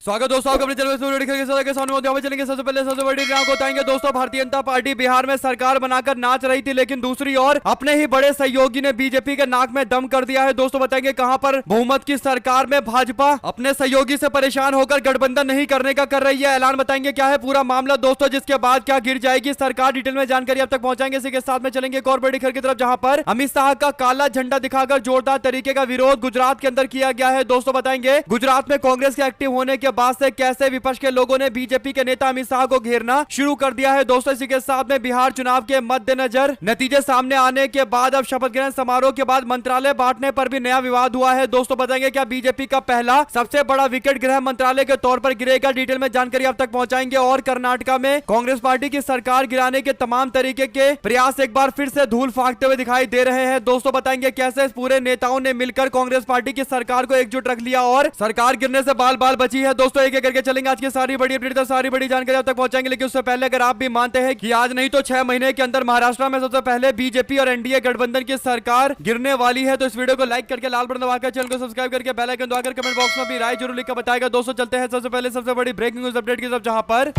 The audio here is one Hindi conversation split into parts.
स्वागत दोस्तों आपका अपने चैनल में चलेंगे। सबसे पहले सबसे बड़ी खबर को बताएंगे दोस्तों। भारतीय जनता पार्टी बिहार में सरकार बनाकर नाच रही थी, लेकिन दूसरी ओर अपने ही बड़े सहयोगी ने बीजेपी के नाक में दम कर दिया है। दोस्तों बताएंगे कहां पर बहुमत की सरकार में भाजपा अपने सहयोगी से परेशान होकर गठबंधन नहीं करने का कर रही है ऐलान। बताएंगे क्या है पूरा मामला दोस्तों, जिसके बाद क्या गिर जाएगी सरकार, डिटेल में जानकारी अब तक पहुंचाएंगे। इसी के साथ में चलेंगे एक और बड़ी खबर की तरफ, जहां पर अमित शाह का काला झंडा दिखाकर जोरदार तरीके का विरोध गुजरात के अंदर किया गया है। दोस्तों बताएंगे गुजरात में कांग्रेस के एक्टिव होने के बाद से कैसे विपक्ष के लोगों ने बीजेपी के नेता अमित शाह को घेरना शुरू कर दिया है। दोस्तों इसी के साथ में बिहार चुनाव के मद्देनजर नतीजे सामने आने के बाद अब शपथ ग्रहण समारोह के बाद मंत्रालय बांटने पर भी नया विवाद हुआ है। दोस्तों बताएंगे क्या बीजेपी का पहला सबसे बड़ा विकेट गृह मंत्रालय के तौर पर गिरेगा, डिटेल में जानकारी अब तक पहुंचाएंगे। और कर्नाटका में कांग्रेस पार्टी की सरकार गिराने के तमाम तरीके के प्रयास एक बार फिर से धूल फांकते हुए दिखाई दे रहे हैं। दोस्तों बताएंगे कैसे पूरे नेताओं ने मिलकर कांग्रेस पार्टी की सरकार को एकजुट रख लिया और सरकार गिरने से बाल बाल बची है। दोस्तों एक एक करके चलेंगे आज की सारी बड़ी अपडेट, सारी बड़ी जानकारी अब तक पहुंचाएंगे। लेकिन उससे पहले अगर आप भी मानते हैं कि आज नहीं तो 6 महीने के अंदर महाराष्ट्र में सबसे पहले बीजेपी और एनडीए गठबंधन की सरकार गिरने वाली है, तो इस वीडियो को लाइक करके लाल बटन दबाकर चैनल को सब्सक्राइब करके बेल आइकन दबाकर कमेंट बॉक्स में अपनी राय जरूर लिखकर बताएगा। दोस्तों चलते हैं सबसे पहले सबसे बड़ी ब्रेकिंग न्यूज अपडेट की तरफ, जहां पर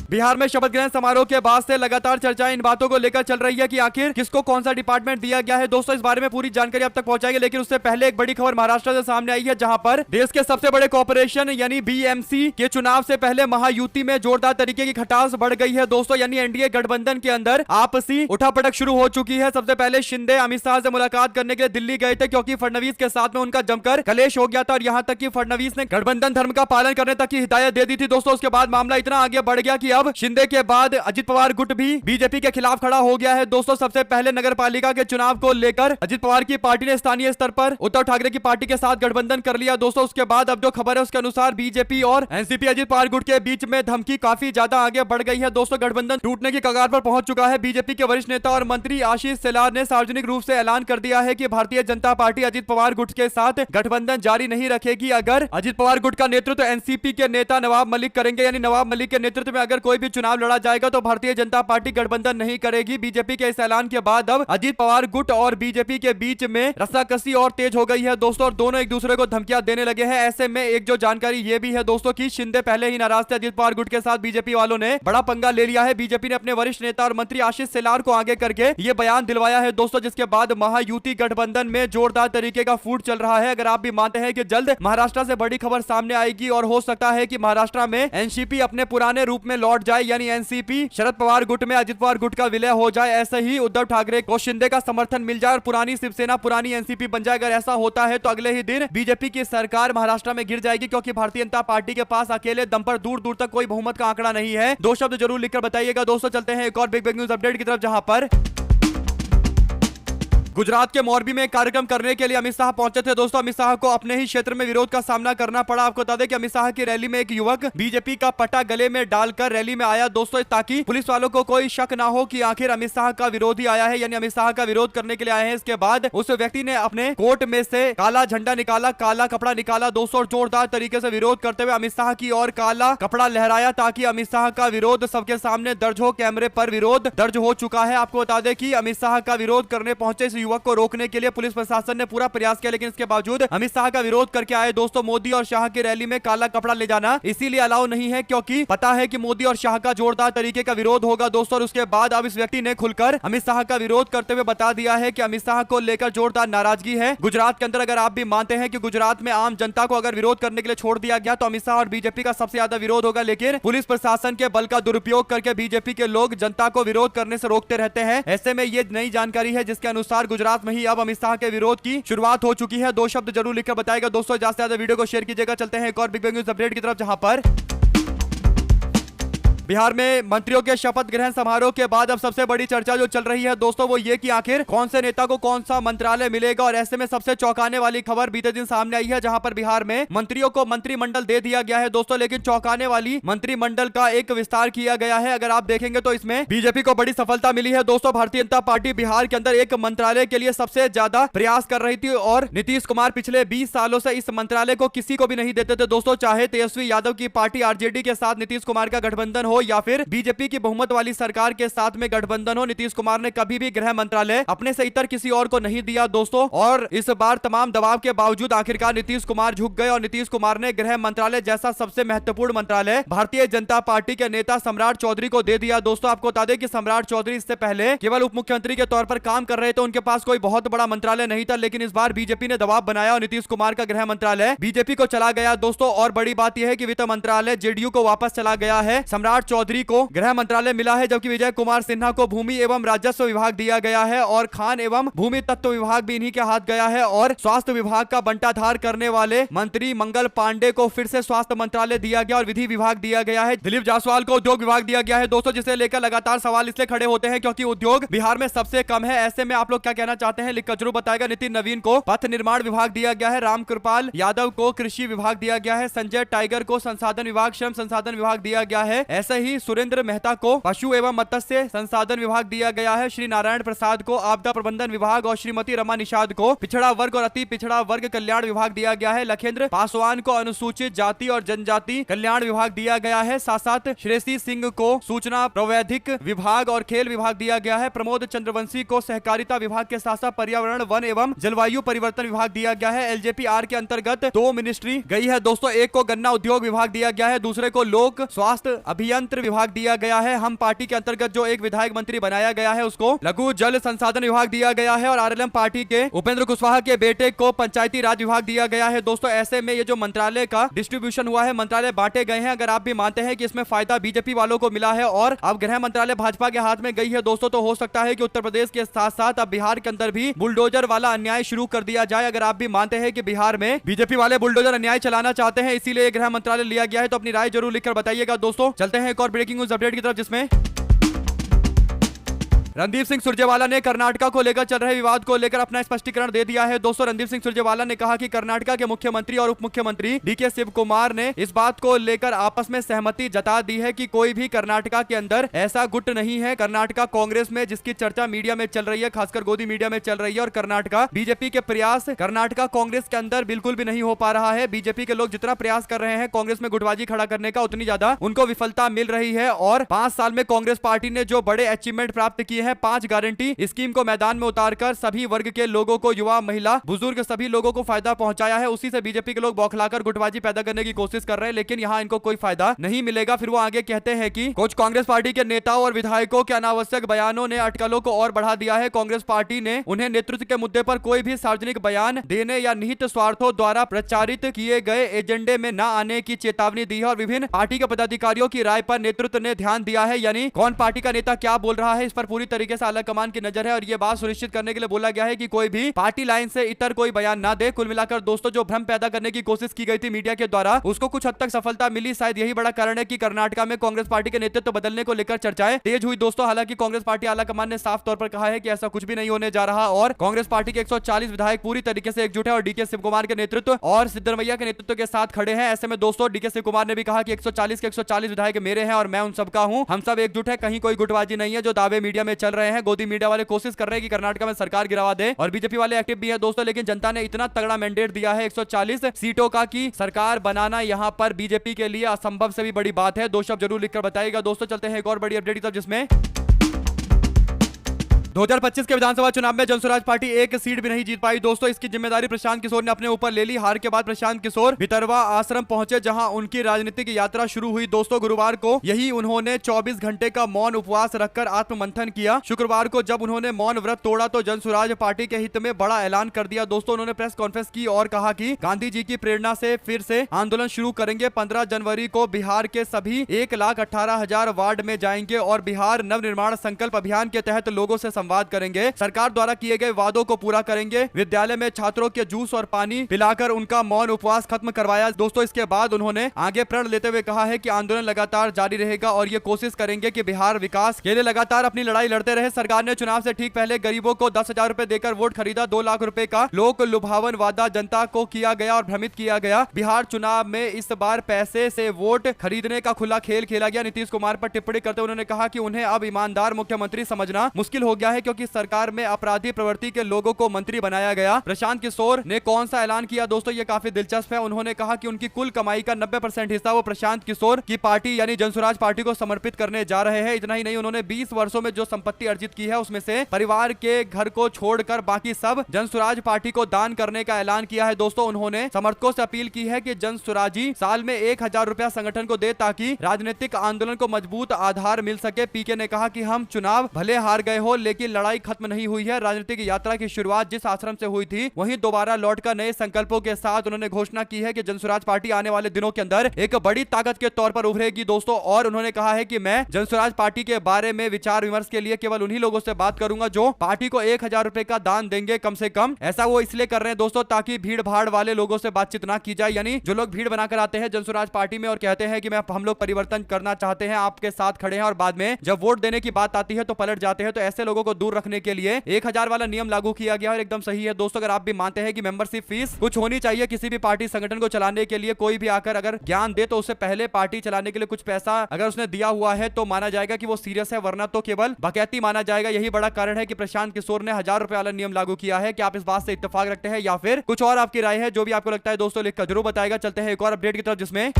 बिहार में शपथ ग्रहण समारोह के बाद से लगातार चर्चाएं इन बातों को लेकर चल रही है कि आखिर किसको कौन सा डिपार्टमेंट दिया गया है। दोस्तों इस बारे में पूरी जानकारी अब तक पहुंचाएंगे, लेकिन उससे पहले एक बड़ी खबर महाराष्ट्र से सामने आई है, जहां पर देश के सबसे बड़े कॉर्पोरेशन यानी बीएमसी के चुनाव से पहले महायुति में जोरदार तरीके की खटास बढ़ गई है। दोस्तों यानी एनडीए गठबंधन के अंदर आपसी उठापटक शुरू हो चुकी है। सबसे पहले शिंदे अमित शाह से मुलाकात करने के लिए दिल्ली गए थे, क्योंकि फडणवीस के साथ में उनका जमकर कलेश हो गया था और यहां तक कि फडणवीस ने गठबंधन धर्म का पालन करने तक की हिदायत दे दी थी। दोस्तों उसके बाद मामला इतना आगे बढ़ गया कि अब शिंदे के बाद अजित पवार गुट भी बीजेपी के खिलाफ खड़ा हो गया है। दोस्तों सबसे पहले नगरपालिका के चुनाव को लेकर अजित पवार की पार्टी ने स्थानीय स्तर पर उद्धव ठाकरे की पार्टी के साथ गठबंधन कर लिया। दोस्तों उसके बाद अब जो खबर है उसके अनुसार बीजेपी और एनसीपी अजित पवार गुट के बीच में धमकी काफी ज्यादा आगे बढ़ गई है। दोस्तों गठबंधन टूटने की कगार पर पहुंच चुका है। बीजेपी के वरिष्ठ नेता और मंत्री आशीष शेलार ने सार्वजनिक रूप से ऐलान कर दिया है कि भारतीय जनता पार्टी अजित पवार गुट के साथ गठबंधन जारी नहीं रखेगी अगर अजित पवार गुट का नेतृत्व एनसीपी के नेता नवाब मलिक करेंगे। यानी नवाब मलिक के नेतृत्व में अगर कोई भी चुनाव लड़ा जाएगा तो भारतीय जनता पार्टी गठबंधन नहीं करेगी। बीजेपी के इस ऐलान के बाद अब अजित पवार गुट और बीजेपी के बीच में रस्साकसी और तेज हो गई है। दोस्तों और दोनों एक दूसरे को धमकियां देने लगे हैं। ऐसे में एक जो जानकारी ये भी है दोस्तों कि शिंदे पहले ही नाराज थे अजित पवार गुट के साथ, बीजेपी वालों ने बड़ा पंगा ले लिया है। बीजेपी ने अपने वरिष्ठ नेता और मंत्री आशीष शेलार को आगे करके ये बयान दिलवाया है दोस्तों, जिसके बाद महायुति गठबंधन में जोरदार तरीके का फूट चल रहा है। अगर आप भी मानते हैं कि जल्द महाराष्ट्र से बड़ी खबर सामने आएगी और हो सकता है कि महाराष्ट्र में एनसीपी अपने पुराने रूप में लौट जाए, यानी एनसीपी शरद पवार गुट में अजित पवार गुट का विलय हो जाए, ऐसे ही उद्धव ठाकरे को शिंदे का समर्थन मिल जाए और पुरानी शिवसेना पुरानी एनसीपी बन जाए। अगर ऐसा होता है तो अगले ही दिन बीजेपी की सरकार महाराष्ट्र में गिर जाएगी, क्योंकि भारतीय जनता पार्टी के पास अकेले दम पर दूर दूर तक कोई बहुमत का आंकड़ा नहीं है। 2 शब्द जरूर लिखकर बताइएगा। दोस्तों चलते हैं एक और बिग न्यूज अपडेट की तरफ, जहां पर गुजरात के मोरबी में एक कार्यक्रम करने के लिए अमित शाह पहुंचे थे। दोस्तों अमित शाह को अपने ही क्षेत्र में विरोध का सामना करना पड़ा। आपको बता दें कि अमित शाह की रैली में एक युवक बीजेपी का पट्टा गले में डालकर रैली में आया दोस्तों, ताकि पुलिस वालों को कोई शक ना हो कि आखिर अमित शाह का विरोधी आया है, यानी अमित शाह का विरोध करने के लिए आए हैं। इसके बाद उस व्यक्ति ने अपने कोट में से काला झंडा निकाला, काला कपड़ा निकाला दोस्तों, और जोरदार तरीके से विरोध करते हुए अमित शाह की और काला कपड़ा लहराया, ताकि अमित शाह का विरोध सबके सामने दर्ज हो। कैमरे पर विरोध दर्ज हो चुका है। आपको बता दें कि अमित शाह का विरोध करने पहुंचे इस युवक को रोकने के लिए पुलिस प्रशासन ने पूरा प्रयास किया, लेकिन इसके बावजूद अमित शाह का विरोध करके आए दोस्तों। मोदी और शाह की रैली में काला कपड़ा ले जाना इसीलिए अलाउ नहीं है, क्योंकि पता है कि मोदी और शाह का जोरदार तरीके का विरोध होगा दोस्तों। और उसके बाद अब इस व्यक्ति ने खुलकर अमित शाह का विरोध करते हुए बता दिया है कि अमित शाह को लेकर जोरदार नाराजगी है गुजरात के अंदर। अगर आप भी मानते हैं कि गुजरात में आम जनता को अगर विरोध करने के लिए छोड़ दिया गया तो अमित शाह और बीजेपी का सबसे ज्यादा विरोध होगा, लेकिन पुलिस प्रशासन के बल का दुरुपयोग करके बीजेपी के लोग जनता को विरोध करने से रोकते रहते हैं। ऐसे में ये नई जानकारी है जिसके अनुसार गुजरात में ही अब अमित शाह के विरोध की शुरुआत हो चुकी है। 2 शब्द जरूर लिखकर बताएगा दोस्तों, ज्यादा से ज्यादा वीडियो को शेयर कीजिएगा। चलते हैं एक और बिग न्यूज अपडेट की तरफ, जहां पर बिहार में मंत्रियों के शपथ ग्रहण समारोह के बाद अब सबसे बड़ी चर्चा जो चल रही है दोस्तों वो ये कि आखिर कौन से नेता को कौन सा मंत्रालय मिलेगा। और ऐसे में सबसे चौंकाने वाली खबर बीते दिन सामने आई है, जहां पर बिहार में मंत्रियों को मंत्रिमंडल दे दिया गया है दोस्तों, लेकिन चौंकाने वाली मंत्रिमंडल का एक विस्तार किया गया है। अगर आप देखेंगे तो इसमें बीजेपी को बड़ी सफलता मिली है दोस्तों। भारतीय जनता पार्टी बिहार के अंदर एक मंत्रालय के लिए सबसे ज्यादा प्रयास कर रही थी और नीतीश कुमार पिछले 20 सालों से इस मंत्रालय को किसी को भी नहीं देते थे दोस्तों, चाहे तेजस्वी यादव की पार्टी आरजेडी के साथ नीतीश कुमार का गठबंधन हो हो या फिर बीजेपी की बहुमत वाली सरकार के साथ में गठबंधन हो, नीतीश कुमार ने कभी भी गृह मंत्रालय अपने से इतर किसी और को नहीं दिया दोस्तों। और इस बार तमाम दबाव के बावजूद आखिरकार नीतीश कुमार झुक गए और नीतीश कुमार ने गृह मंत्रालय जैसा सबसे महत्वपूर्ण मंत्रालय भारतीय जनता पार्टी के नेता सम्राट चौधरी को दे दिया। दोस्तों आपको बता दें कि सम्राट चौधरी इससे पहले केवल उप मुख्यमंत्री के तौर पर काम कर रहे थे, उनके पास कोई बहुत बड़ा मंत्रालय नहीं था, लेकिन इस बार बीजेपी ने दबाव बनाया और नीतीश कुमार का गृह मंत्रालय बीजेपी को चला गया दोस्तों। और बड़ी बात यह है कि वित्त मंत्रालय जेडीयू को वापस चला गया है। सम्राट चौधरी को गृह मंत्रालय मिला है, जबकि विजय कुमार सिन्हा को भूमि एवं राजस्व विभाग दिया गया है और खान एवं भूमि तत्व विभाग भी इन्हीं के हाथ गया है। और स्वास्थ्य विभाग का बंटाधार करने वाले मंत्री मंगल पांडे को फिर से स्वास्थ्य मंत्रालय दिया गया और विधि विभाग दिया गया है। दिलीप जायसवाल को उद्योग विभाग दिया गया है दोस्तों, जिसे लेकर लगातार सवाल इसलिए खड़े होते हैं क्योंकि उद्योग बिहार में सबसे कम है। ऐसे में आप लोग क्या कहना चाहते हैं लिखकर जरूर बताएगा। नितिन नवीन को पथ निर्माण विभाग दिया गया है, रामकृपाल यादव को कृषि विभाग दिया गया है, संजय टाइगर को संसाधन विभाग श्रम संसाधन विभाग दिया गया है। ऐसे ही सुरेंद्र मेहता को पशु एवं मत्स्य संसाधन विभाग दिया गया है, श्री नारायण प्रसाद को आपदा प्रबंधन विभाग और श्रीमती रमा निषाद को पिछड़ा वर्ग और अति पिछड़ा वर्ग कल्याण विभाग दिया गया है। लखेंद्र पासवान को अनुसूचित जाति और जनजाति कल्याण विभाग दिया गया है। साथ साथ श्रेयसी सिंह को सूचना प्रौद्योगिक विभाग और खेल विभाग दिया गया है। प्रमोद चंद्रवंशी को सहकारिता विभाग के साथ साथ पर्यावरण वन एवं जलवायु परिवर्तन विभाग दिया गया है। एलजेपीआर के अंतर्गत 2 मिनिस्ट्री गई है दोस्तों, एक को गन्ना उद्योग विभाग दिया गया है, दूसरे को लोक स्वास्थ्य अभियंत्र विभाग दिया गया है। हम पार्टी के अंतर्गत जो एक विधायक मंत्री बनाया गया है उसको लघु जल संसाधन विभाग दिया गया है और आरएलएम पार्टी के उपेंद्र कुशवाहा के बेटे को पंचायती राज विभाग दिया गया है दोस्तों। ऐसे में ये जो मंत्रालय का डिस्ट्रीब्यूशन हुआ है, मंत्रालय बांटे गए हैं, अगर आप भी मानते हैं कि इसमें फायदा बीजेपी वालों को मिला है और अब गृह मंत्रालय भाजपा के हाथ में गई है दोस्तों, तो हो सकता है कि उत्तर प्रदेश के साथ साथ अब बिहार के अंदर भी बुलडोजर वाला अन्याय शुरू कर दिया जाए। अगर आप भी मानते हैं कि बिहार में बीजेपी वाले बुलडोजर अन्याय चलाना चाहते हैं, इसीलिए गृह मंत्रालय लिया गया है, तो अपनी राय जरूर लिखकर बताइएगा दोस्तों। चलते हैं एक और ब्रेकिंग न्यूज अपडेट की तरफ, जिसमें रणदीप सिंह सुरजेवाला ने कर्नाटका को लेकर चल रहे विवाद को लेकर अपना स्पष्टीकरण दे दिया है दोस्तों। रणदीप सिंह सुरजेवाला ने कहा कि कर्नाटका के मुख्यमंत्री और उप मुख्यमंत्री डीके शिव कुमार ने इस बात को लेकर आपस में सहमति जता दी है कि कोई भी कर्नाटका के अंदर ऐसा गुट नहीं है। कर्नाटका कांग्रेस में जिसकी चर्चा मीडिया में चल रही है, खासकर गोदी मीडिया में चल रही है, और कर्नाटका बीजेपी के प्रयास कर्नाटका कांग्रेस के अंदर बिल्कुल भी नहीं हो पा रहा है। बीजेपी के लोग जितना प्रयास कर रहे हैं कांग्रेस में गुटबाजी खड़ा करने का, उतनी ज्यादा उनको विफलता मिल रही है। और 5 साल में कांग्रेस पार्टी ने जो बड़े अचीवमेंट प्राप्त किए हैं, 5 गारंटी स्कीम को मैदान में उतारकर सभी वर्ग के लोगों को, युवा महिला बुजुर्ग सभी लोगों को फायदा पहुंचाया है, उसी से बीजेपी के लोग बौखलाकर गुटबाजी पैदा करने की कोशिश कर रहे हैं, लेकिन यहां इनको कोई फायदा नहीं मिलेगा। फिर वो आगे कहते हैं कि कुछ कांग्रेस पार्टी के नेताओं और विधायकों के अनावश्यक बयानों ने अटकलों को और बढ़ा दिया है। कांग्रेस पार्टी ने उन्हें नेतृत्व के मुद्दे पर कोई भी सार्वजनिक बयान देने या निहित स्वार्थों द्वारा प्रचारित किए गए एजेंडे में न आने की चेतावनी दी है और विभिन्न पार्टी के पदाधिकारियों की राय पर नेतृत्व ने ध्यान दिया है। यानी कौन पार्टी का नेता क्या बोल रहा है, इस पर पूरी तरीके से आला कमान की नजर है और यह बात सुनिश्चित करने के लिए बोला गया है कि कोई भी पार्टी लाइन से इतर कोई बयान ना दे। कुल मिलाकर दोस्तों जो भ्रम पैदा करने की कोशिश की गई थी मीडिया के द्वारा, उसको कुछ हद तक सफलता मिली। शायद यही बड़ा कारण है कि कर्नाटका में कांग्रेस पार्टी के नेतृत्व बदलने को लेकर चर्चाएं तेज हुई दोस्तों। हालांकि कांग्रेस पार्टी आला कमान ने साफ तौर पर कहा है कि ऐसा कुछ भी नहीं होने जा रहा और कांग्रेस पार्टी के 140 विधायक पूरी तरीके से एकजुट है और डीके शिव कुमार के नेतृत्व और सिद्धरमैया के नेतृत्व के साथ खड़े हैं। ऐसे में दोस्तों डीके शिव कुमार ने भी कहा कि 140 के 140 विधायक मेरे हैं और मैं उन सबका हूं, हम सब एकजुट है, कहीं कोई गुटबाजी नहीं है जो दावे मीडिया में चल रहे हैं। गोदी मीडिया वाले कोशिश कर रहे हैं कि कर्नाटका में सरकार गिरवा दे और बीजेपी वाले एक्टिव भी है दोस्तों, लेकिन जनता ने इतना तगड़ा मैंडेट दिया है 140 सीटों का कि सरकार बनाना यहां पर बीजेपी के लिए असंभव से भी बड़ी बात है। 2 शब्द जरूर लिखकर बताइएगा दोस्तों। चलते हैं एक और बड़ी अपडेट की तरफ, जिसमें 2025 के विधानसभा चुनाव में जनसुराज पार्टी एक सीट भी नहीं जीत पाई दोस्तों। इसकी जिम्मेदारी प्रशांत किशोर ने अपने ऊपर ले ली। हार के बाद प्रशांत किशोर भितरवा आश्रम पहुंचे, जहां उनकी राजनीतिक यात्रा शुरू हुई दोस्तों। गुरुवार को यही उन्होंने 24 घंटे का मौन उपवास रखकर आत्ममंथन किया। शुक्रवार को जब उन्होंने मौन व्रत तोड़ा तो जनसुराज पार्टी के हित में बड़ा ऐलान कर दिया दोस्तों। उन्होंने प्रेस कॉन्फ्रेंस की और कहा कि गांधी जी की प्रेरणा से फिर से आंदोलन शुरू करेंगे। 15 जनवरी को बिहार के सभी 1,18,000 वार्ड में जाएंगे और बिहार नवनिर्माण संकल्प अभियान के तहत लोगों से संवाद करेंगे। सरकार द्वारा किए गए वादों को पूरा करेंगे। विद्यालय में छात्रों के जूस और पानी पिलाकर उनका मौन उपवास खत्म करवाया दोस्तों। इसके बाद उन्होंने आगे प्रण लेते हुए कहा है कि आंदोलन लगातार जारी रहेगा और ये कोशिश करेंगे कि बिहार विकास के लिए लगातार अपनी लड़ाई लड़ते रहे। सरकार ने चुनाव से ठीक पहले गरीबों को 10,000 रुपए देकर वोट खरीदा। 2 लाख रुपए का लोक लुभावन वादा जनता को किया गया और भ्रमित किया गया। बिहार चुनाव में इस बार पैसे से वोट खरीदने का खुला खेल खेला गया। नीतीश कुमार पर टिप्पणी करते उन्होंने कहा कि उन्हें अब ईमानदार मुख्यमंत्री समझना मुश्किल हो गया है। है क्योंकि सरकार में अपराधी प्रवृत्ति के लोगों को मंत्री बनाया गया। प्रशांत किशोर ने कौन सा ऐलान किया दोस्तों, ये काफी दिलचस्प है। उन्होंने कहा कि उनकी कुल कमाई का 90% हिस्सा वो प्रशांत किशोर की पार्टी यानी जनसुराज पार्टी को समर्पित करने जा रहे हैं। इतना ही नहीं, उन्होंने 20 वर्षों में जो संपत्ति अर्जित की है उसमें से परिवार के घर को छोड़कर बाकी सब जनसुराज पार्टी को दान करने का ऐलान किया है। दोस्तों उन्होंने समर्थकों से अपील की है कि जनसुराजी साल में 1000 रुपया संगठन को दे ताकि राजनीतिक आंदोलन को मजबूत आधार मिल सके। पीके ने कहा कि हम चुनाव भले हार गए हो लेकिन लड़ाई खत्म नहीं हुई है। राजनीतिक यात्रा की शुरुआत जिस आश्रम से हुई थी वहीं दोबारा लौटकर नए संकल्पों के साथ उन्होंने घोषणा की है कि जनसुराज पार्टी आने वाले दिनों के अंदर एक बड़ी ताकत के तौर पर उभरेगी दोस्तों। और उन्होंने कहा है कि मैं जनसुराज पार्टी के बारे में विचार विमर्श के लिए केवल उन्हीं लोगों से बात करूंगा जो पार्टी को 1000 रुपए का दान देंगे कम से कम। ऐसा वो इसलिए कर रहे हैं दोस्तों ताकि भीड़ भाड़ वाले लोगों से बातचीत ना की जाए, यानी जो लोग भीड़ बनाकर आते हैं जनसुराज पार्टी में और कहते हैं कि हम लोग परिवर्तन करना चाहते हैं, आपके साथ खड़े हैं, और बाद में जब वोट देने की बात आती है तो पलट जाते हैं। तो ऐसे लोगों को दूर रखने के लिए 1000 वाला नियम लागू किया गया और एकदम सही है दोस्तों। अगर आप भी मानते हैं कि मेंबरशिप फीस कुछ होनी चाहिए किसी भी पार्टी संगठन को चलाने के लिए, कोई भी आकर अगर ज्ञान दे तो उससे पहले पार्टी चलाने के लिए कुछ पैसा अगर उसने दिया हुआ है तो माना जाएगा कि वो सीरियस है, वरना तो केवल बकैती माना जाएगा। यही बड़ा कारण है कि प्रशांत किशोर ने 1000 रुपए वाला नियम लागू किया है। क्या आप इस बात से इत्तेफाक रखते हैं या फिर कुछ और आपकी राय है? जो भी आपको लगता है दोस्तों लिखकर जरूर बताएगा। चलते हैं एक और अपडेट की तरफ जिसमें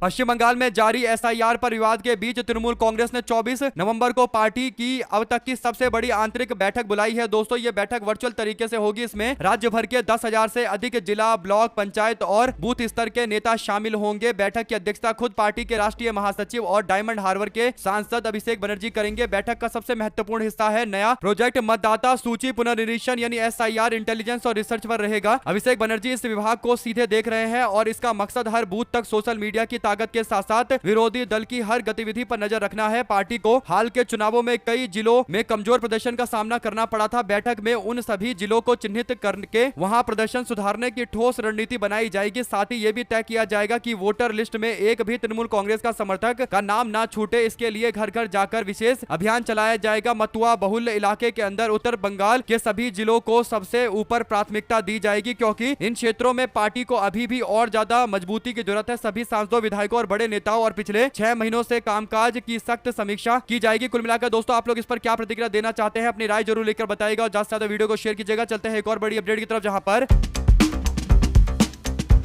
पश्चिम बंगाल में जारी एसआईआर पर विवाद के बीच तृणमूल कांग्रेस ने 24 नवंबर को पार्टी की अब तक की सबसे बड़ी आंतरिक बैठक बुलाई है दोस्तों। ये बैठक वर्चुअल तरीके से होगी। इसमें राज्य भर के 10,000 से अधिक जिला, ब्लॉक, पंचायत और बूथ स्तर के नेता शामिल होंगे। बैठक की अध्यक्षता खुद पार्टी के राष्ट्रीय महासचिव और डायमंड हार्बर के सांसद अभिषेक बनर्जी करेंगे। बैठक का सबसे महत्वपूर्ण हिस्सा है नया प्रोजेक्ट मतदाता सूची पुनर्निरीक्षण यानी एसआईआर इंटेलिजेंस और रिसर्च पर रहेगा। अभिषेक बनर्जी इस विभाग को सीधे देख रहे हैं और इसका मकसद हर बूथ तक सोशल मीडिया की ताकत के साथ साथ विरोधी दल की हर गतिविधि पर नजर रखना है। पार्टी को हाल के चुनावों में कई जिलों में कमजोर प्रदर्शन का सामना करना पड़ा था। बैठक में उन सभी जिलों को चिन्हित करके वहां प्रदर्शन सुधारने की ठोस रणनीति बनाई जाएगी। साथ ही यह भी तय किया जाएगा कि वोटर लिस्ट में एक भी तृणमूल कांग्रेस का समर्थक का नाम ना छूटे। इसके लिए घर घर जाकर विशेष अभियान चलाया जाएगा। मतुआ बहुल इलाके के अंदर उत्तर बंगाल के सभी जिलों को सबसे ऊपर प्राथमिकता दी जाएगी क्योंकि इन क्षेत्रों में पार्टी को अभी भी और ज्यादा मजबूती की जरूरत है। सभी सांसदों, विधायकों और बड़े नेताओं और पिछले 6 महीनों से कामकाज की सख्त समीक्षा की जाएगी। कुल मिलाकर दोस्तों आप लोग इस पर क्या प्रतिक्रिया देना चाहते हैं, अपनी राय जरूर लिखकर बताइएगा और ज्यादा से ज्यादा वीडियो को शेयर कीजिएगा। चलते हैं एक और बड़ी अपडेट की तरफ जहां पर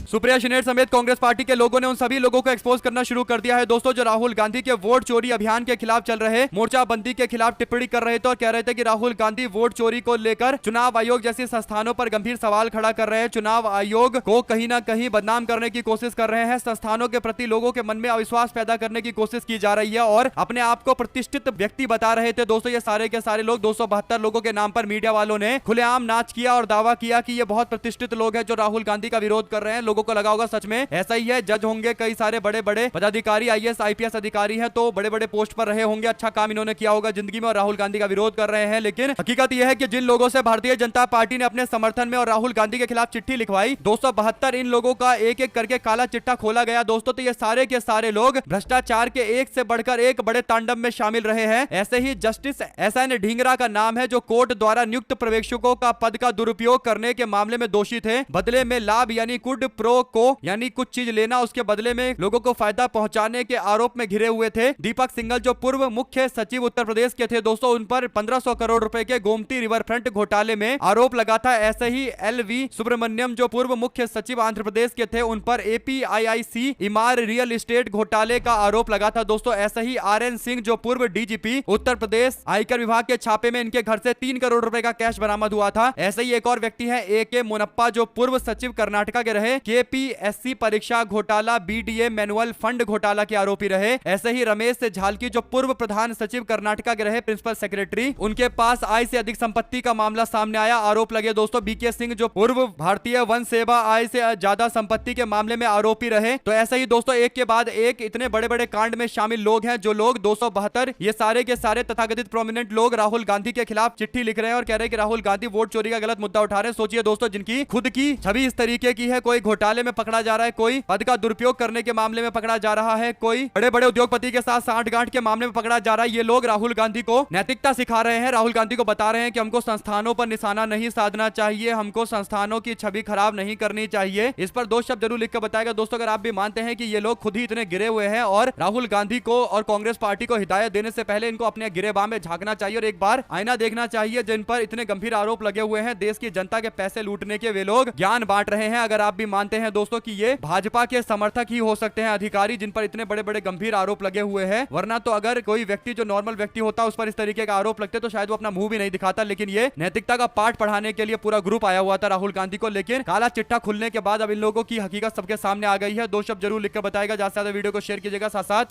सुप्रिया शिनेट समेत कांग्रेस पार्टी के लोगों ने उन सभी लोगों को एक्सपोज करना शुरू कर दिया है दोस्तों जो राहुल गांधी के वोट चोरी अभियान के खिलाफ चल रहे मोर्चाबंदी के खिलाफ टिप्पणी कर रहे थे और कह रहे थे कि राहुल गांधी वोट चोरी को लेकर चुनाव आयोग जैसे संस्थानों पर गंभीर सवाल खड़ा कर रहे हैं। चुनाव आयोग को कहीं ना कहीं बदनाम करने की कोशिश कर रहे हैं। संस्थानों के प्रति लोगों के मन में अविश्वास पैदा करने की कोशिश की जा रही है और अपने आप को प्रतिष्ठित व्यक्ति बता रहे थे दोस्तों ये सारे के सारे लोग। 272 लोगों के नाम पर मीडिया वालों ने खुलेआम नाच किया और दावा किया कि ये बहुत प्रतिष्ठित लोग हैं जो राहुल गांधी का विरोध कर रहे हैं। लोगों को लगा होगा सच में ऐसा ही है, जज होंगे, कई सारे बड़े बड़े पदाधिकारी, आईएएस आईपीएस अधिकारी हैं तो बड़े बड़े पोस्ट पर रहे होंगे, अच्छा काम इन्होंने किया होगा जिंदगी में और राहुल गांधी का विरोध कर रहे हैं। लेकिन हकीकत यह है कि जिन लोगों से भारतीय जनता पार्टी ने अपने समर्थन में और राहुल गांधी के खिलाफ चिट्ठी लिखवाई 272 इन लोगों का एक एक करके काला चिट्ठा खोला गया दोस्तों। तो ये सारे के सारे लोग भ्रष्टाचार के एक से बढ़कर एक बड़े तांडव में शामिल रहे हैं। ऐसे ही जस्टिस एसएन ढींगरा का नाम है जो कोर्ट द्वारा नियुक्त पर्यवेक्षकों का पद का दुरुपयोग करने के मामले में दोषी थे। बदले में लाभ यानी कुड प्रो को यानी कुछ चीज लेना, उसके बदले में लोगों को फायदा पहुंचाने के आरोप में घिरे हुए थे। दीपक सिंघल जो पूर्व मुख्य सचिव उत्तर प्रदेश के थे दोस्तों, उन पर 1500 करोड़ रुपए के गोमती रिवर फ्रंट घोटाले में आरोप लगा था। ऐसे ही एलवी सुब्रमण्यम जो पूर्व मुख्य सचिव आंध्र प्रदेश के थे, उन पर एपीआईआईसी इमार रियल एस्टेट घोटाले का आरोप लगा था दोस्तों। ऐसे ही आरएन सिंह जो पूर्व डीजीपी उत्तर प्रदेश, आयकर विभाग के छापे में इनके घर से 3 करोड़ रुपए का कैश बरामद हुआ था। ऐसे ही एक और व्यक्ति है एके मोनप्पा जो पूर्व सचिव कर्नाटका के रहे, केपीएससी परीक्षा घोटाला, बीडीए मैनुअल फंड घोटाला के आरोपी रहे। ऐसे ही रमेश झालकी जो पूर्व प्रधान सचिव कर्नाटका के रहे, प्रिंसिपल सेक्रेटरी, उनके पास आय से अधिक संपत्ति का मामला सामने आया, आरोप लगे दोस्तों। बीके सिंह जो पूर्व भारतीय वन सेवा आय से ज्यादा संपत्ति के मामले में आरोपी रहे। तो ऐसे ही दोस्तों एक के बाद एक इतने बड़े बड़े कांड में शामिल लोग हैं जो लोग 272 ये सारे के सारे तथाकथित प्रोमिनेंट लोग राहुल गांधी के खिलाफ चिट्ठी लिख रहे हैं और कह रहे हैं कि राहुल गांधी वोट चोरी का गलत मुद्दा उठा रहे हैं। सोचिए दोस्तों जिनकी खुद की छवि इस तरीके की है, कोई घोटाला घोटाले में पकड़ा जा रहा है, कोई पद का दुरुपयोग करने के मामले में पकड़ा जा रहा है, कोई बड़े बड़े उद्योगपति के साथ सांठगांठ के मामले में पकड़ा जा रहा है। ये लोग राहुल गांधी को नैतिकता सिखा रहे हैं, राहुल गांधी को बता रहे हैं कि हमको संस्थानों पर निशाना नहीं साधना चाहिए, हमको संस्थानों की छवि खराब नहीं करनी चाहिए। इस पर दो शब्द जरूर लिखकर बताएगा दोस्तों अगर आप भी मानते हैं कि ये लोग खुद ही इतने गिरे हुए हैं और राहुल गांधी को और कांग्रेस पार्टी को हिदायत देने से पहले इनको अपने गिरेबान में झांकना चाहिए और एक बार आईना देखना चाहिए। जिन पर इतने गंभीर आरोप लगे हुए हैं, देश की जनता के पैसे लूटने के वे लोग ज्ञान बांट रहे हैं। अगर आप भी मानते हैं दोस्तों कि ये भाजपा के समर्थक ही हो सकते हैं अधिकारी जिन पर इतने बड़े बड़े गंभीर आरोप लगे हुए हैं, वरना तो अगर कोई व्यक्ति जो नॉर्मल व्यक्ति होता उस पर इस तरीके का आरोप लगते तो शायद वो अपना मुंह भी नहीं दिखाता। लेकिन ये नैतिकता का पाठ पढ़ाने के लिए पूरा ग्रुप आया हुआ था राहुल गांधी को, लेकिन काला चिट्ठा खुलने के बाद अब इन लोगों की हकीकत सबके सामने आ गई है। दो शब्द जरूर लिखकर बताएगा, ज्यादा से ज्यादा वीडियो को शेयर कीजिएगा। साथ साथ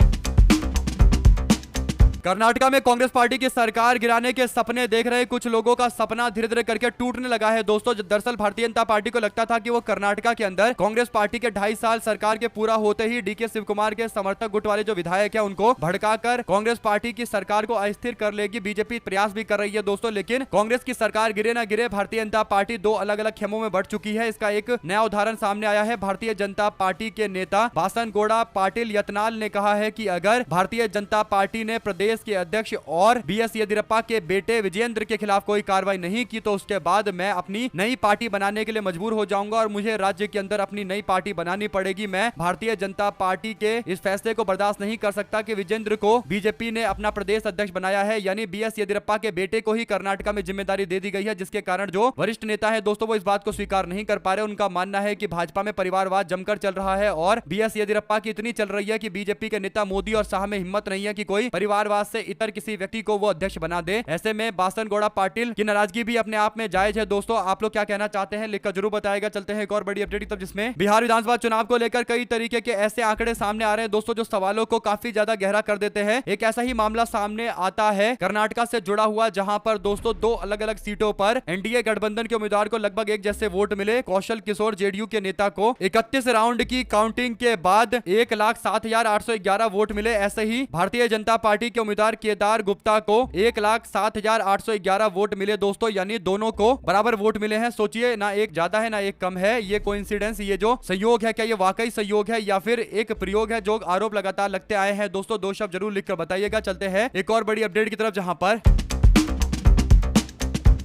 कर्नाटका में कांग्रेस पार्टी की सरकार गिराने के सपने देख रहे कुछ लोगों का सपना धीरे धीरे करके टूटने लगा है दोस्तों। दरअसल भारतीय जनता पार्टी को लगता था कि वो कर्नाटका के अंदर कांग्रेस पार्टी के 2.5 साल सरकार के पूरा होते ही डीके शिव कुमार के समर्थक गुट वाले जो विधायक है उनको भड़काकर कांग्रेस पार्टी की सरकार को अस्थिर कर लेगी। बीजेपी प्रयास भी कर रही है दोस्तों, लेकिन कांग्रेस की सरकार गिरे ना गिरे, भारतीय जनता पार्टी दो अलग अलग खेमों में बढ़ चुकी है। इसका एक नया उदाहरण सामने आया है। भारतीय जनता पार्टी के नेता बासनगौड़ा पाटिल यत्नाल ने कहा है कि अगर भारतीय जनता पार्टी ने प्रदेश के अध्यक्ष और बीएस येदियुरप्पा के बेटे विजेंद्र के खिलाफ कोई कार्रवाई नहीं की तो उसके बाद मैं अपनी नई पार्टी बनाने के लिए मजबूर हो जाऊंगा और मुझे राज्य के अंदर अपनी नई पार्टी बनानी पड़ेगी। मैं भारतीय जनता पार्टी के इस फैसले को बर्दाश्त नहीं कर सकता कि विजेंद्र को बीजेपी ने अपना प्रदेश अध्यक्ष बनाया है, यानी बीएस येदियुरप्पा के बेटे को ही कर्नाटका में जिम्मेदारी दे दी गई है, जिसके कारण जो वरिष्ठ नेता है दोस्तों वो इस बात को स्वीकार नहीं कर पा रहे। उनका मानना है कि भाजपा में परिवारवाद जमकर चल रहा है और बीएस येदियुरप्पा की इतनी चल रही है कि बीजेपी के नेता मोदी और शाह में हिम्मत नहीं है कि कोई परिवारवाद से इतर किसी व्यक्ति को वो अध्यक्ष बना दे। ऐसे में बासनगौड़ा पाटिल की नाराजगी भी अपने आप में जायज है दोस्तों। आप लोग क्या कहना चाहते हैं लिखकर जरूर बताएगा। चलते हैं एक और बड़ी अपडेट तब, जिसमें बिहार विधानसभा चुनाव को लेकर कई तरीके के ऐसे आंकड़े सामने आ रहे हैं दोस्तों जो सवालों को काफी ज्यादा गहरा कर देते हैं। एक ऐसा ही मामला सामने आता है कर्नाटका से जुड़ा हुआ, जहां पर दोस्तों दो अलग अलग सीटों पर एनडीए गठबंधन के उम्मीदवार को लगभग एक जैसे वोट मिले। कौशल किशोर जेडीयू के नेता को 31 राउंड की काउंटिंग के बाद 1,07,811 वोट मिले। ऐसे ही भारतीय जनता पार्टी के उम्मीदवार केदार गुप्ता को 1,07,811 वोट मिले दोस्तों, यानी दोनों को बराबर वोट मिले हैं। सोचिए, ना एक ज्यादा है ना एक कम है। ये कोइंसिडेंस, ये जो संयोग है, क्या ये वाकई संयोग है या फिर एक प्रयोग है जो आरोप लगातार लगते आए हैं दोस्तों? दो शब्द जरूर लिखकर बताइएगा। चलते हैं एक और बड़ी अपडेट की तरफ, जहां पर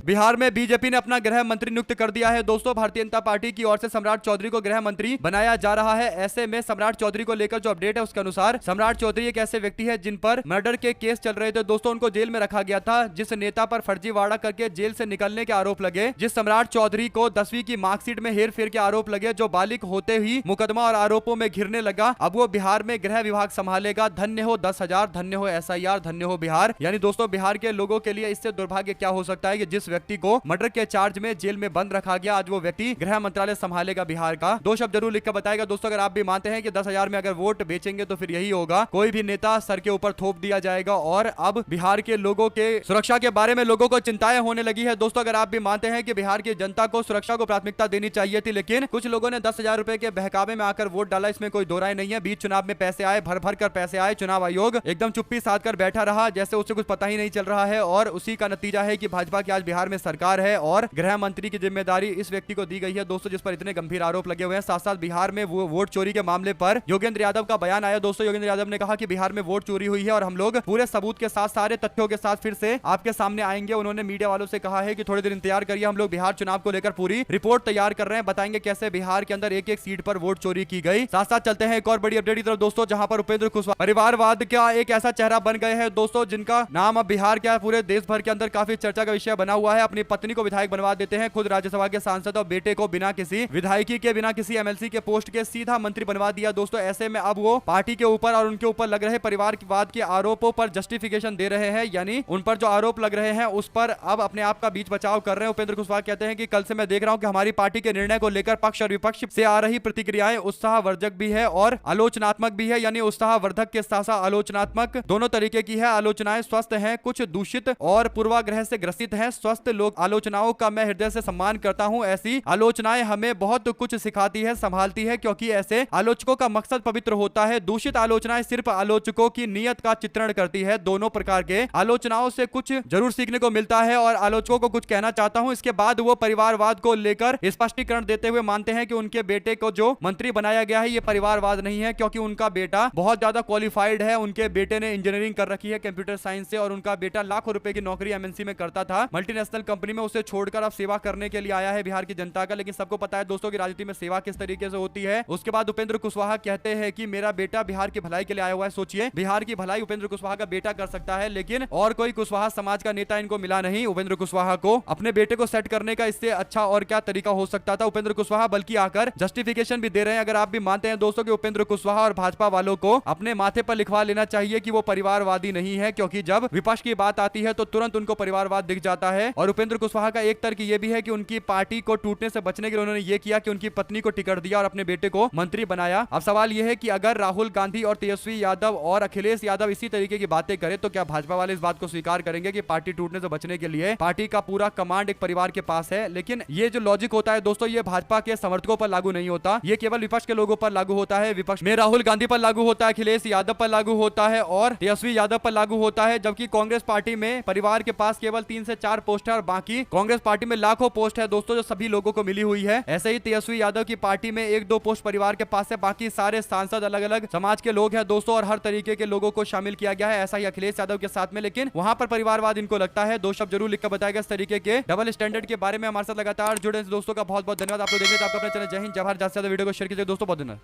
बिहार में बीजेपी ने अपना गृह मंत्री नियुक्त कर दिया है दोस्तों। भारतीय जनता पार्टी की ओर से सम्राट चौधरी को गृह मंत्री बनाया जा रहा है। ऐसे में सम्राट चौधरी को लेकर जो अपडेट है उसके अनुसार सम्राट चौधरी एक ऐसे व्यक्ति है जिन पर मर्डर के केस चल रहे थे दोस्तों। उनको जेल में रखा गया था। जिस नेता पर फर्जीवाड़ा करके जेल से निकलने के आरोप लगे, जिस सम्राट चौधरी को 10वीं की मार्कशीट में हेर फेर के आरोप लगे, जो बालिग होते ही मुकदमा और आरोपों में घिरने लगा, अब वो बिहार में गृह विभाग संभालेगा। धन्य हो 10,000, धन्य हो SIR, धन्य हो बिहार। यानी दोस्तों बिहार के लोगों के लिए इससे दुर्भाग्य क्या हो सकता है कि जिस व्यक्ति को मर्डर के चार्ज में जेल में बंद रखा गया, आज वो व्यक्ति गृह मंत्रालय संभालेगा बिहार का। दो शब्द जरूर लिखकर बताएगा दोस्तों अगर आप भी मानते हैं कि 10,000 में अगर वोट बेचेंगे तो फिर यही होगा, कोई भी नेता सर के ऊपर थोप दिया जाएगा। और अब बिहार के लोगों के सुरक्षा के बारे में लोगों को चिंताएं होने लगी है दोस्तों। अगर आप भी मानते हैं कि बिहार की जनता को सुरक्षा को प्राथमिकता देनी चाहिए थी, लेकिन कुछ लोगों ने 10,000 रुपए के बहकावे में आकर वोट डाला, इसमें कोई दो राय नहीं है। बीच चुनाव में पैसे आए, भर भर कर पैसे आए, चुनाव आयोग एकदम चुप्पी साध कर बैठा रहा, जैसे उसे कुछ पता ही नहीं चल रहा है। और उसी का नतीजा है कि भाजपा की आज बिहार में सरकार है और गृह मंत्री की जिम्मेदारी इस व्यक्ति को दी गई है दोस्तों, जिस पर इतने गंभीर आरोप लगे हुए हैं। साथ साथ बिहार में वो वोट चोरी के मामले पर योगेंद्र यादव का बयान आया दोस्तों। योगेंद्र यादव ने कहा कि बिहार में वोट चोरी हुई है और हम लोग पूरे सबूत के साथ, सारे तथ्यों के साथ फिर से आपके सामने आएंगे। उन्होंने मीडिया वालों से कहा है कि थोड़ी देर इंतजार करिए, हम लोग बिहार चुनाव को लेकर पूरी रिपोर्ट तैयार कर रहे हैं, बताएंगे कैसे बिहार के अंदर एक एक सीट पर वोट चोरी की गई। साथ साथ चलते हैं एक और बड़ी अपडेट की तरफ दोस्तों, जहां पर उपेंद्र कुशवाहा परिवारवाद का एक ऐसा चेहरा बन गए हैं दोस्तों, जिनका नाम अब बिहार क्या पूरे देश भर के अंदर काफी चर्चा का विषय बना हुआ है। अपनी पत्नी को विधायक बनवा देते हैं, खुद राज्यसभा के सांसद और बेटे को बिना किसी विधायकी के, बिना किसी MLC के पोस्ट के सीधा मंत्री बनवा दिया दोस्तों। ऐसे में अब वो पार्टी के ऊपर और उनके ऊपर लग रहे परिवारवाद के आरोपों पर जस्टिफिकेशन दे रहे हैं, यानी उन पर जो आरोप लग रहे हैं उस पर अब अपने आप का बीच बचाव कर रहे हैं। उपेंद्र कुशवाहा कहते हैं कि कल से मैं देख रहा हूं कि हमारी पार्टी के निर्णय को लेकर पक्ष और विपक्ष से आ रही प्रतिक्रियाएं उत्साहवर्धक भी है और आलोचनात्मक भी है, यानी उत्साहवर्धक के साथ साथ आलोचनात्मक दोनों तरीके की है। आलोचनाएं स्वस्थ हैं, कुछ दूषित और पूर्वाग्रह से ग्रसित हैं। स्वस्थ स्वस्थ लोग आलोचनाओं का मैं हृदय से सम्मान करता हूँ। ऐसी आलोचनाएं हमें बहुत कुछ सिखाती है, संभालती है, क्योंकि ऐसे आलोचकों का मकसद पवित्र होता है। दूषित आलोचनाएं सिर्फ आलोचकों की नीयत का चित्रण करती है। दोनों प्रकार के आलोचनाओं से कुछ जरूर सीखने को मिलता है और आलोचकों को कुछ कहना चाहता हूं। इसके बाद वो परिवारवाद को लेकर स्पष्टीकरण देते हुए मानते हैं कि उनके बेटे को जो मंत्री बनाया गया है ये परिवारवाद नहीं है, क्योंकि उनका बेटा बहुत ज्यादा क्वालिफाइड है। उनके बेटे ने इंजीनियरिंग कर रखी है कंप्यूटर साइंस से और उनका बेटा लाखों रुपए की नौकरी एमएनसी में करता था, मल्टीनेशनल कंपनी में। उसे छोड़कर अब सेवा करने के लिए आया है बिहार की जनता का। लेकिन सबको पता है दोस्तों की राजनीति में सेवा किस तरीके से होती है। उसके बाद उपेंद्र कुशवाहा कहते हैं कि मेरा बेटा बिहार की भलाई के लिए आया हुआ है। सोचिए, बिहार की भलाई उपेंद्र कुशवाहा का बेटा कर सकता है, लेकिन और कोई कुशवाहा समाज का नेता इनको मिला नहीं। उपेंद्र कुशवाहा को अपने बेटे को सेट करने का इससे अच्छा और क्या तरीका हो सकता था। उपेंद्र कुशवाहा बल्कि आकर जस्टिफिकेशन भी दे रहे हैं। अगर आप भी मानते हैं दोस्तों कि उपेंद्र कुशवाहा और भाजपा वालों को अपने माथे पर लिखवा लेना चाहिए कि वो परिवारवादी नहीं है, क्योंकि जब विपक्ष की बात आती है तो तुरंत उनको परिवारवाद दिख जाता है। और उपेंद्र कुशवाहा का एक तर्क ये भी है कि उनकी पार्टी को टूटने से बचने के लिए उन्होंने ये किया कि उनकी पत्नी को टिकट दिया और अपने बेटे को मंत्री बनाया। अब सवाल यह है कि अगर राहुल गांधी और तेजस्वी यादव और अखिलेश यादव इसी तरीके की बातें करें तो क्या भाजपा वाले इस बात को स्वीकार करेंगे कि पार्टी टूटने से बचने के लिए पार्टी का पूरा कमांड एक परिवार के पास है? लेकिन ये जो लॉजिक होता है दोस्तों, ये भाजपा के समर्थकों पर लागू नहीं होता, ये केवल विपक्ष के लोगों पर लागू होता है। विपक्ष में राहुल गांधी पर लागू होता है, अखिलेश यादव पर लागू होता है और तेजस्वी यादव पर लागू होता है। जबकि कांग्रेस पार्टी में परिवार के पास केवल 3 से 4 पोस्ट है और बाकी कांग्रेस पार्टी में लाखों पोस्ट है दोस्तों, जो सभी लोगों को मिली हुई है। ऐसे ही तेजस्वी यादव की पार्टी में 1-2 पोस्ट परिवार के पास है, बाकी सारे सांसद अलग अलग समाज के लोग हैं दोस्तों, और हर तरीके के लोगों को शामिल किया गया है। ऐसा ही अखिलेश यादव के साथ में, लेकिन वहां पर परिवारवाद इनको लगता है। 2 शब्द जरूर लिखकर बताएगा इस तरीके के डबल स्टैंडर्ड के बारे में। हमारे साथ लगातार जुड़े दोस्तों का बहुत बहुत धन्यवाद। आप लोग देख रहे थे आपका अपना चैनल जय हिंद जय भारत। ज्यादा से ज्यादा वीडियो को शेयर कीजिए दोस्तों, बहुत धन्यवाद।